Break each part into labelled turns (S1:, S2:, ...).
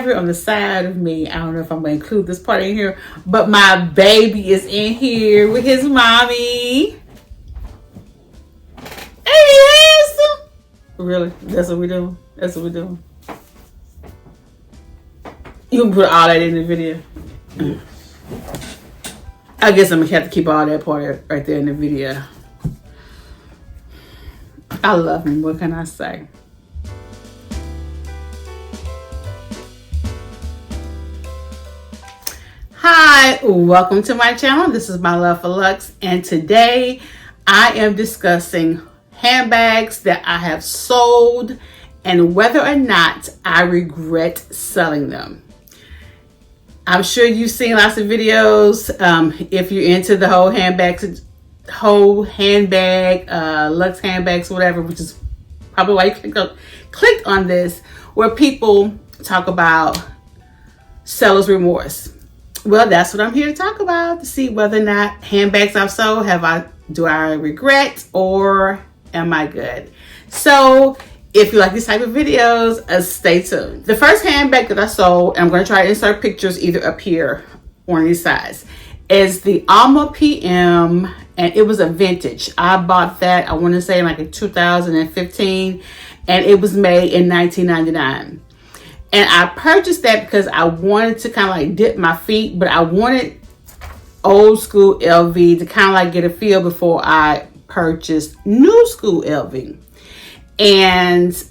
S1: have her on the side of me. I don't know if I'm going to include this part in here, but my baby is in here with his mommy. Hey, handsome. Really? That's what we're doing? That's what we're doing? You can put all that in the video. I guess I'm going to have to keep all that part right there in the video. I love him. What can I say? Hi, welcome to my channel. This is my love for Lux, and today I am discussing handbags that I have sold and whether or not I regret selling them. I'm sure you've seen lots of videos. If you're into the whole handbag, Lux handbags, whatever, which is probably why you clicked on this, where people talk about seller's remorse. Well, that's what I'm here to talk about, to see whether or not handbags I've sold, do I regret or am I good? So if you like these type of videos, stay tuned. The first handbag that I sold, and I'm going to try to insert pictures either up here or on these sides, is the Alma PM, and it was a vintage. I bought that, I want to say like in 2015, and it was made in 1999. And I purchased that because I wanted to kind of like dip my feet, but I wanted old school LV to kind of like get a feel before I purchased new school LV. And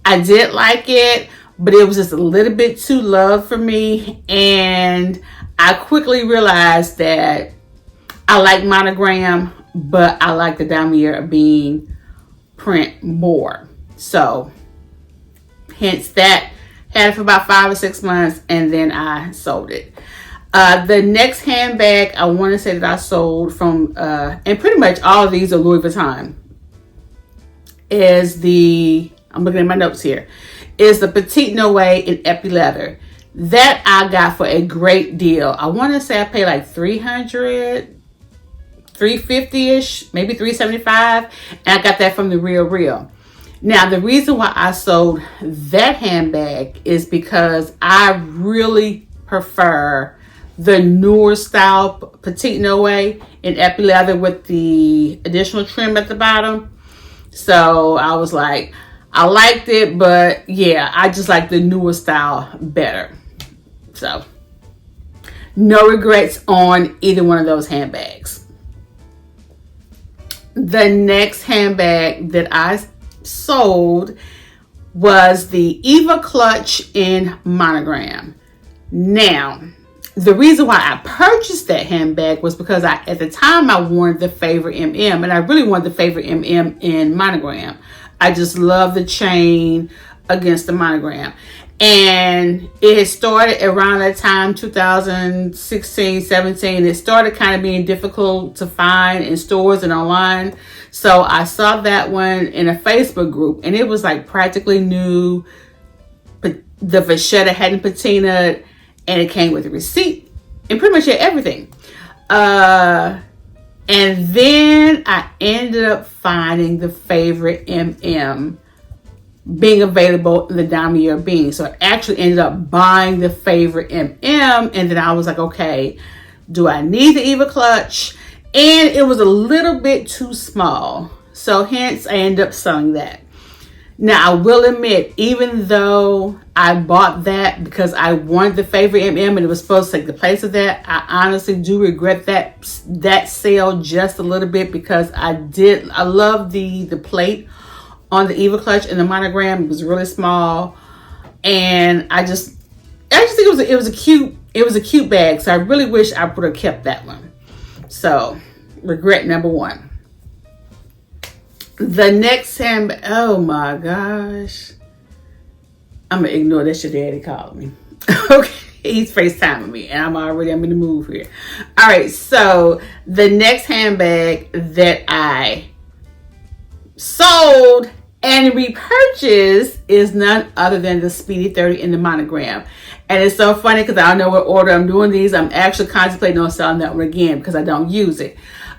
S1: I did like it, but it was just a little bit too low for me. And I quickly realized that I like monogram, but I like the damier being print more. So hence that. Had it for about 5 or 6 months, and then I sold it. The next handbag I want to say that I sold from, and pretty much all of these are Louis Vuitton, is I'm looking at my notes here, is the Petite Noe in epi leather. That I got for a great deal. I want to say I paid like $300, $350-ish, maybe $375, and I got that from the Real. Now, the reason why I sold that handbag is because I really prefer the newer style Petite Noe in epi leather with the additional trim at the bottom. So I was like, I liked it, but yeah, I just like the newer style better. So no regrets on either one of those handbags. The next handbag that I sold was the Eva clutch in monogram. Now, the reason why I purchased that handbag was because at the time I wanted the Favorite MM, and I really wanted the Favorite MM in monogram. I just love the chain against the monogram. And it had started around that time, 2016, 17. It started kind of being difficult to find in stores and online. So I saw that one in a Facebook group, and it was like practically new. But the vachetta hadn't patinaed, and it came with a receipt and pretty much had everything. And then I ended up finding the Favorite MM being available in the damier being. So I actually ended up buying the Favorite MM, and then I was like, okay, do I need the Eva clutch? And it was a little bit too small. So hence I ended up selling that. Now I will admit, even though I bought that because I wanted the Favorite MM and it was supposed to take the place of that, I honestly do regret that sale just a little bit, because I love the plate on the Eva clutch and the monogram. It was really small, and I just think it was a cute bag. So I really wish I would have kept that one. So regret number one. The next handbag, oh my gosh, I'm gonna ignore that. Your daddy called me. Okay, he's FaceTiming me, and I'm in the mood here. All right, so the next handbag that I sold and repurchased is none other than the Speedy 30 in the monogram. And it's so funny because I don't know what order I'm doing these. I'm actually contemplating on selling that one again because I don't use it.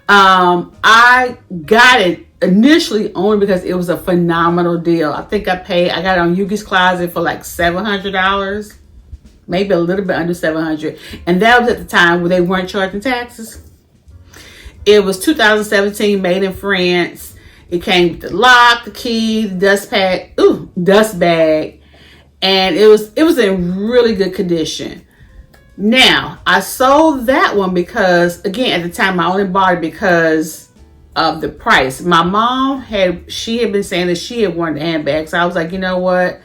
S1: I got it initially only because it was a phenomenal deal. I think I got it on Yuki's Closet for like $700, maybe a little bit under $700. And that was at the time where they weren't charging taxes. It was 2017, made in France. It came with the lock, the key, the dust bag. And it was in really good condition. Now, I sold that one because, again, at the time, I only bought it because of the price. My mom had been saying that she had wanted a handbag. So I was like, you know what?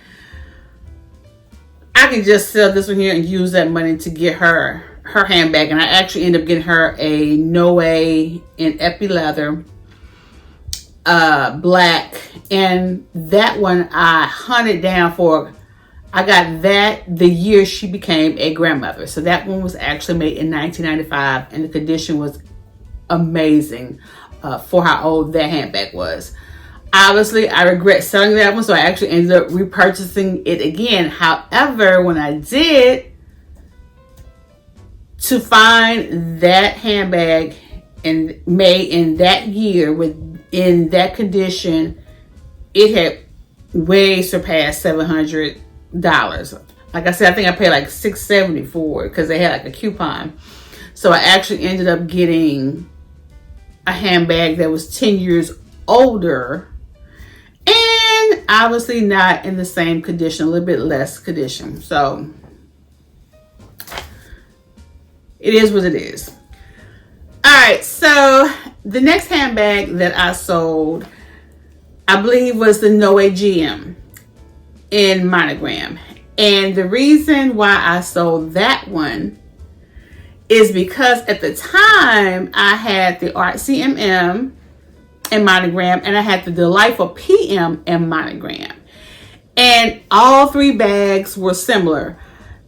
S1: I can just sell this one here and use that money to get her handbag. And I actually ended up getting her a Noe in epi leather, black. And that one I hunted down for. I got that the year she became a grandmother. So that one was actually made in 1995, and the condition was amazing for how old that handbag was. Obviously, I regret selling that one, so I actually ended up repurchasing it again. However, when I did, to find that handbag and made in that year in that condition, it had way surpassed $700. Like I said, I think I paid like $670 for it because they had like a coupon. So I actually ended up getting a handbag that was 10 years older and obviously not in the same condition, a little bit less condition. So it is what it is. All right, so the next handbag that I sold, I believe, was the Noe GM in monogram. And the reason why I sold that one is because at the time I had the Artsy MM in monogram and I had the Delightful PM in monogram. And all three bags were similar.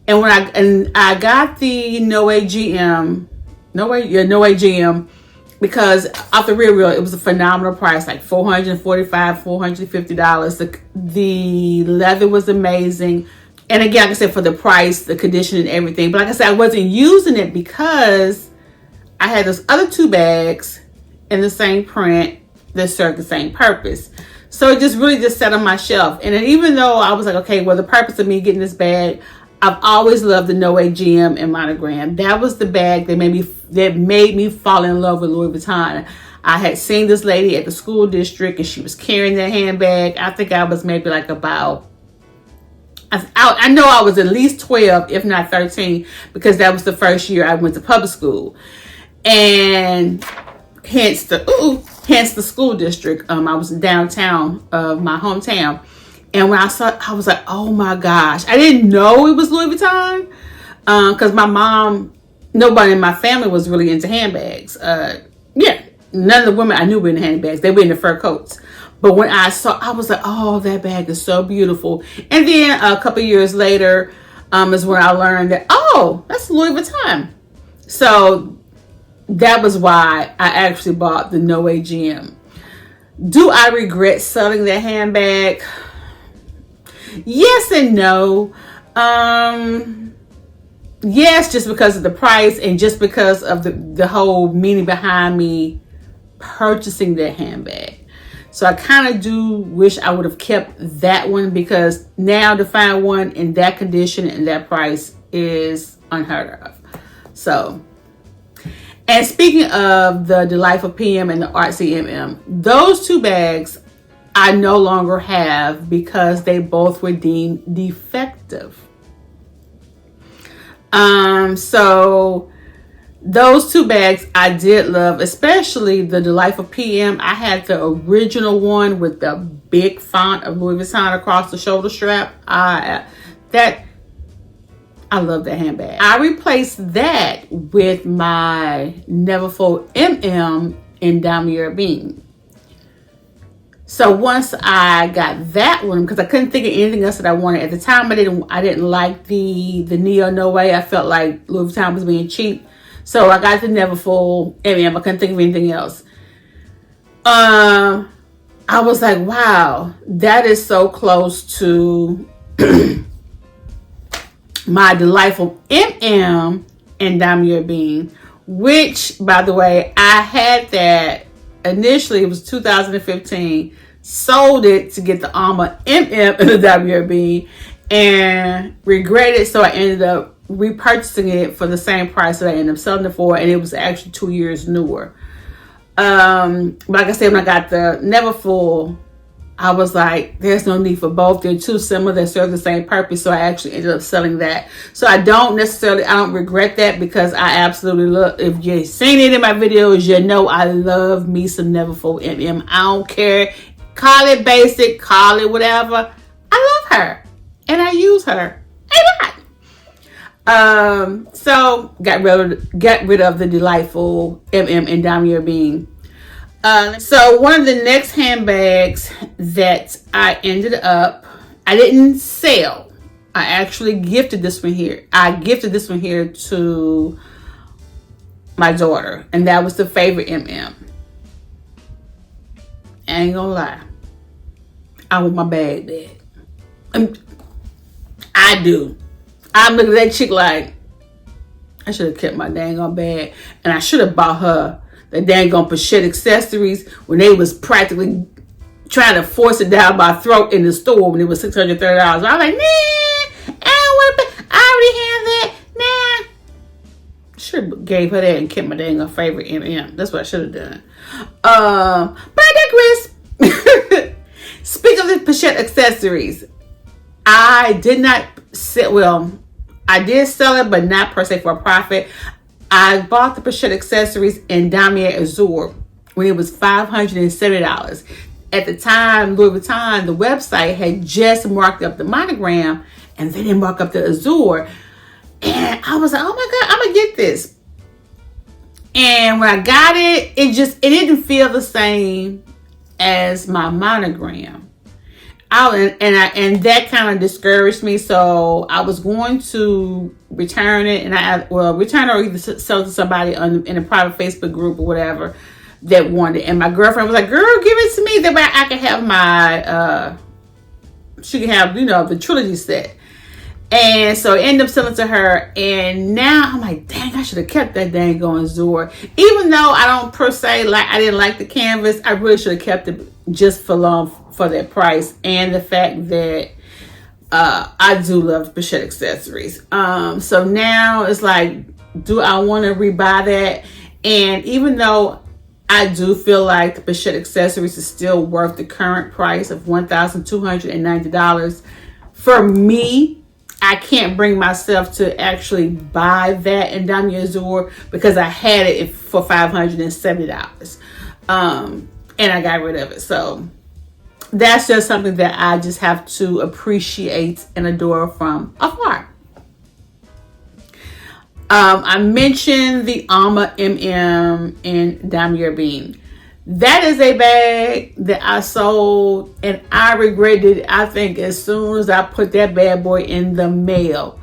S1: And when I got the Noe GM, Noe GM, because off the real, it was a phenomenal price, like $445, $450. The leather was amazing. And again, like I said, for the price, the condition and everything. But like I said, I wasn't using it because I had those other two bags in the same print that served the same purpose. So it just really just sat on my shelf. And then even though I was like, okay, well, the purpose of me getting this bag, I've always loved the Noe GM and monogram. That was the bag that made me fall in love with Louis Vuitton. I had seen this lady at the school district and she was carrying that handbag. I think I was maybe like about, I know I was at least 12, if not 13, because that was the first year I went to public school. And hence the school district. I was downtown of my hometown. And when I saw it, I was like, oh my gosh. I didn't know it was Louis Vuitton because my mom, nobody in my family was really into handbags. None of the women I knew were in handbags. They were in the fur coats. But when I saw, I was like, oh, that bag is so beautiful. And then a couple years later is when I learned that, oh, that's Louis Vuitton. So that was why I actually bought the Noe GM. Do I regret selling that handbag? Yes and no. Yes, just because of the price and just because of the whole meaning behind me purchasing that handbag. So I kind of do wish I would have kept that one because now to find one in that condition and that price is unheard of. So, and speaking of the Delightful PM and the Artsy MM, those two bags I no longer have because they both were deemed defective. So those two bags I did love, especially the Delightful PM. I had the original one with the big font of Louis Vuitton across the shoulder strap. I love that handbag. I replaced that with my Neverfull MM in Damier Bean. So once I got that one, because I couldn't think of anything else that I wanted at the time, I didn't like the Neo No Way. I felt like Louis Vuitton was being cheap, so I got the Neverfull MM. I couldn't think of anything else. I was like, wow, that is so close to my Delightful MM and Damier Bean, which, by the way, I had that initially it was 2015, sold it to get the Armour MM in the WRB and regretted, so I ended up repurchasing it for the same price that I ended up selling it for, and it was actually 2 years newer. Like I said, when I got the Neverfull, I was like, there's no need for both. They're too similar. They serve the same purpose. So I actually ended up selling that. So I don't regret that, because I absolutely love, if you've seen it in my videos, you know I love me some Neverfull MM. I don't care. Call it basic, call it whatever. I love her. And I use her a lot. So got rid of the delightful MM and Damier Bean. So one of the next handbags that I didn't sell. I actually gifted this one here. I gifted this one here to my daughter, and that was the favorite MM. I ain't gonna lie, I want my bag back. I do. I'm looking at that chick like, I should have kept my dang on bag, and I should have bought her the dang on pochette accessories when they was practically trying to force it down my throat in the store when it was $630. I was like, nah, I already have that. Nah. Should have gave her that and kept my dang on favorite MM. That's what I should have done. But I digress. Speaking of the pochette accessories, I did not sell, well, I did sell it, but not per se for a profit. I bought the pochette accessories in Damier Azure when it was $570. At the time, Louis Vuitton, the website, had just marked up the monogram, and they didn't mark up the Azure. And I was like, oh my God, I'm gonna get this. And when I got it, it didn't feel the same as my monogram. And that kind of discouraged me, so I was going to return it, and return it or either sell it to somebody in a private Facebook group or whatever that wanted it. And my girlfriend was like, "Girl, give it to me, that way I can have my she can have, the trilogy set." And so I ended up selling to her, and now I'm like, dang, I should have kept that dang going Zor. Even though I don't per se I didn't like the canvas, I really should have kept it just for that price, and the fact that I do love pochette accessories. So now it's like, do I want to rebuy that? And even though I do feel like the pochette accessories is still worth the current price of $1,290, for me, I can't bring myself to actually buy that in Damier Azure because I had it for $570. And I got rid of it. So that's just something that I just have to appreciate and adore from afar. I mentioned the Armour MM in Damier Bean. That is a bag that I sold, and I regretted it, I think, as soon as I put that bad boy in the mail.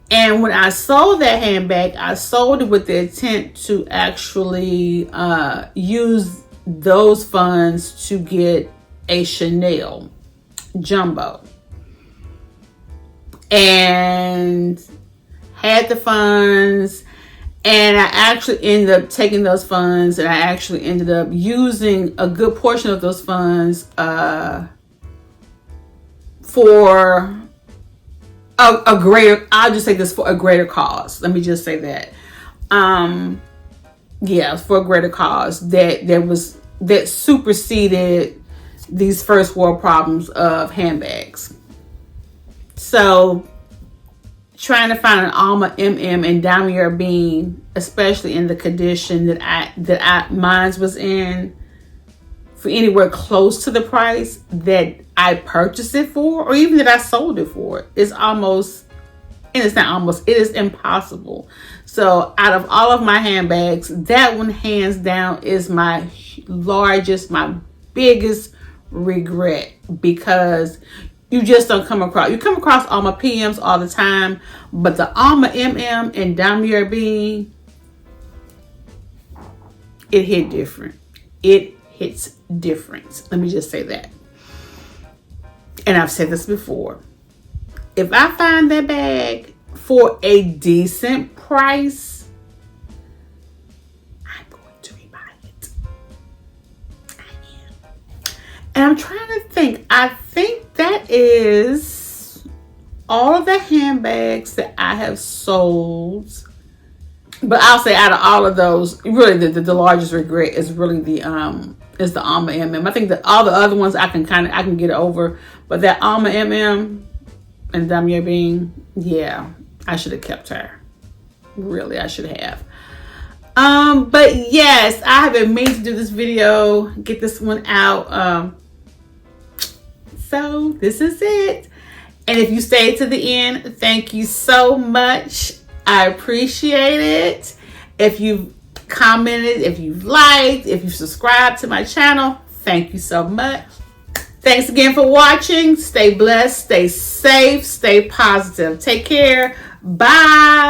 S1: And when I sold that handbag, I sold it with the intent to actually use those funds to get a Chanel jumbo. And had the funds, and I actually ended up taking those funds, and I actually ended up using a good portion of those funds for a greater, I'll just say this, for a greater cause. Let me just say that. Yeah, for a greater cause that superseded these first world problems of handbags. So trying to find an Armour MM and Damier Bean, especially in the condition that mine was in, for anywhere close to the price that I purchased it for, or even that I sold it for, is almost, and it's not almost, it is impossible. So out of all of my handbags, that one hands down is my largest, my biggest regret, because you just don't come across. You come across Armour PMs all the time, but the Armour MM and Damier Bean, it hit different. It hits different. Let me just say that. And I've said this before. If I find that bag for a decent price, I'm going to rebuy it. And I'm trying to think. I think that is all of the handbags that I have sold. But I'll say out of all of those, really the largest regret is really the Alma MM. I think that all the other ones I can get over, but that Alma MM and Damia Bean, yeah, I should have kept her. Really, I should have. But yes, I have been meaning to do this video, get this one out. So this is it. And if you stayed to the end, thank you so much. I appreciate it. If you've commented, if you've liked, if you've subscribed to my channel, thank you so much. Thanks again for watching. Stay blessed, stay safe, stay positive. Take care. Bye.